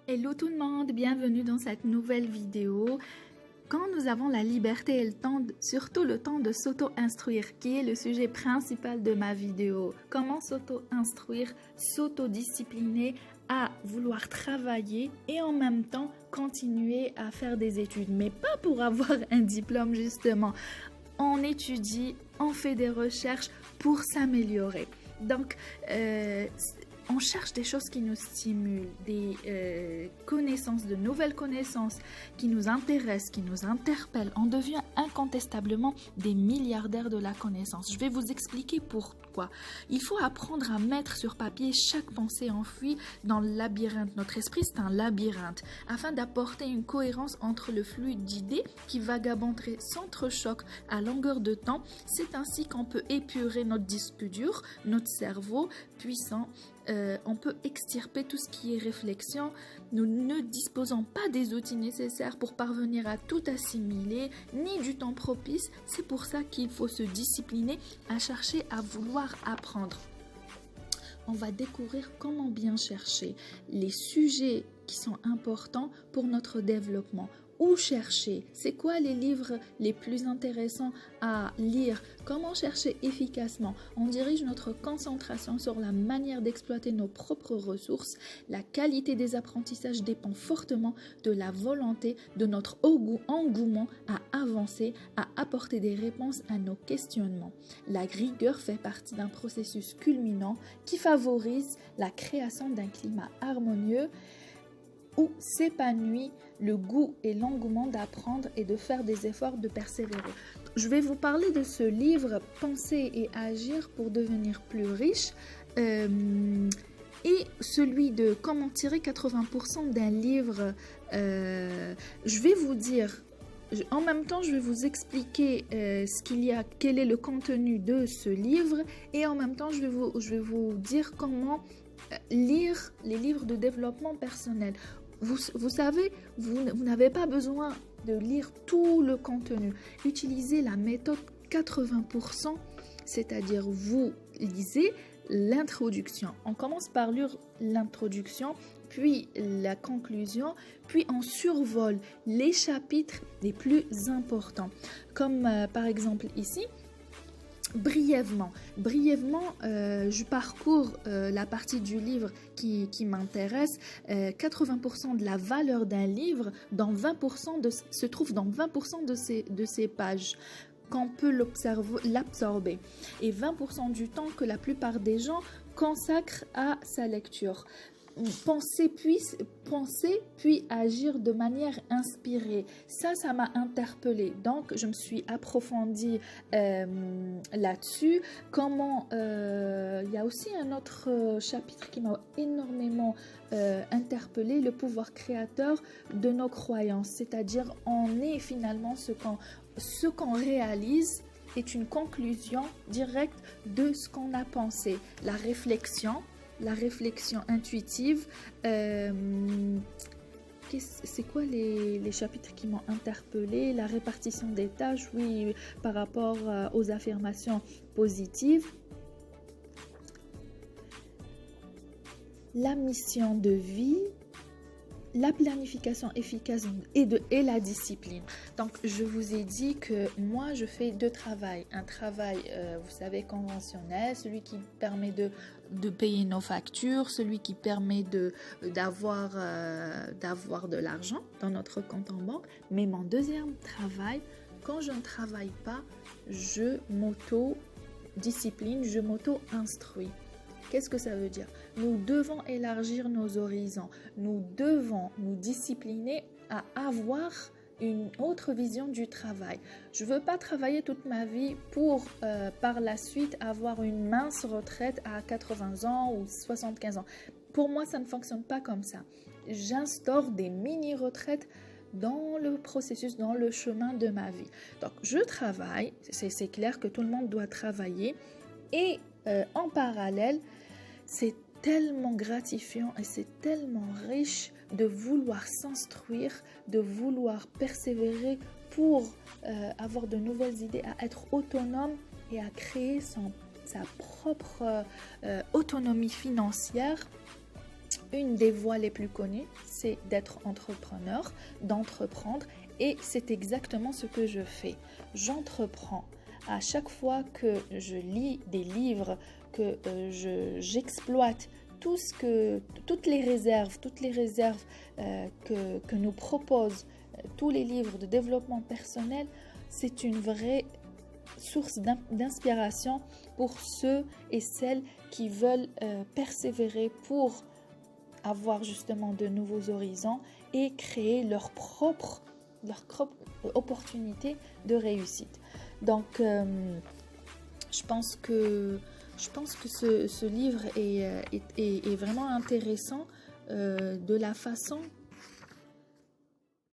Hello tout le monde, bienvenue dans cette nouvelle vidéo. Quand nous avons la liberté et le temps, surtout le temps de s'auto-instruire, qui est le sujet principal de ma vidéo. Comment s'auto-instruire, s'auto-discipliner à vouloir travailler et en même temps continuer à faire des études. Mais pas pour avoir un diplôme justement. On étudie, on fait des recherches pour s'améliorer. Donc, on cherche des choses qui nous stimulent, des connaissances, de nouvelles connaissances qui nous intéressent, qui nous interpellent. On devient incontestablement des milliardaires de la connaissance. Je vais vous expliquer pourquoi. Il faut apprendre à mettre sur papier chaque pensée enfouie dans le labyrinthe. Notre esprit, c'est un labyrinthe, afin d'apporter une cohérence entre le flux d'idées qui vagabonderait s'entrechoque à longueur de temps. C'est ainsi qu'on peut épurer notre disque dur, notre cerveau puissant. On peut extirper tout ce qui est réflexion. Nous ne disposons pas des outils nécessaires pour parvenir à tout assimiler, ni du temps propice. C'est pour ça qu'il faut se discipliner à chercher à vouloir apprendre. On va découvrir comment bien chercher les sujets qui sont importants pour notre développement. Où chercher? C'est quoi les livres les plus intéressants à lire? Comment chercher efficacement? On dirige notre concentration sur la manière d'exploiter nos propres ressources. La qualité des apprentissages dépend fortement de la volonté, de notre engouement à avancer, à apporter des réponses à nos questionnements. La rigueur fait partie d'un processus culminant qui favorise la création d'un climat harmonieux où s'épanouit le goût et l'engouement d'apprendre et de faire des efforts, de persévérer. Je vais vous parler de ce livre « Penser et agir pour devenir plus riche » et celui de « Comment tirer 80% d'un livre ». Je vais vous dire, en même temps, je vais vous expliquer quel est le contenu de ce livre et en même temps, je vais vous dire comment lire les livres de développement personnel. Vous savez, vous n'avez pas besoin de lire tout le contenu. Utilisez la méthode 80%, c'est-à-dire vous lisez l'introduction. On commence par lire l'introduction, puis la conclusion, puis on survole les chapitres les plus importants. Comme par exemple ici, Brièvement, je parcours la partie du livre qui m'intéresse. 80% de la valeur d'un livre se trouve dans 20% de ses pages qu'on peut l'absorber et 20% du temps que la plupart des gens consacrent à sa lecture. Penser puis agir de manière inspirée. Ça m'a interpellée. Donc, je me suis approfondie là-dessus. Comment il y a aussi un autre chapitre qui m'a énormément interpellée, le pouvoir créateur de nos croyances. C'est-à-dire, on est finalement ce qu'on réalise est une conclusion directe de ce qu'on a pensé. La réflexion intuitive. C'est quoi les chapitres qui m'ont interpellée? La répartition des tâches, oui, par rapport aux affirmations positives. La mission de vie, la planification efficace et la discipline. Donc, je vous ai dit que moi, je fais deux travails. Un travail, vous savez, conventionnel, celui qui permet de payer nos factures, celui qui permet d'avoir de l'argent dans notre compte en banque. Mais mon deuxième travail, quand je ne travaille pas, je m'auto-discipline, je m'auto-instruis. Qu'est-ce que ça veut dire? Nous devons élargir nos horizons. Nous devons nous discipliner à avoir une autre vision du travail. Je ne veux pas travailler toute ma vie pour par la suite avoir une mince retraite à 80 ans ou 75 ans. Pour moi, ça ne fonctionne pas comme ça. J'instaure des mini-retraites dans le processus, dans le chemin de ma vie. Donc, je travaille, c'est clair que tout le monde doit travailler et en parallèle, c'est tellement gratifiant et c'est tellement riche de vouloir s'instruire, de vouloir persévérer pour avoir de nouvelles idées, à être autonome et à créer sa propre autonomie financière une des voies les plus connues, c'est d'être entrepreneur, d'entreprendre, et c'est exactement ce que je fais. J'entreprends. À chaque fois que je lis des livres, que j'exploite toutes les réserves que nous proposent tous les livres de développement personnel, c'est une vraie source d'inspiration pour ceux et celles qui veulent persévérer pour avoir justement de nouveaux horizons et créer leur propre opportunité de réussite. Donc, je pense que ce livre est vraiment intéressant de la façon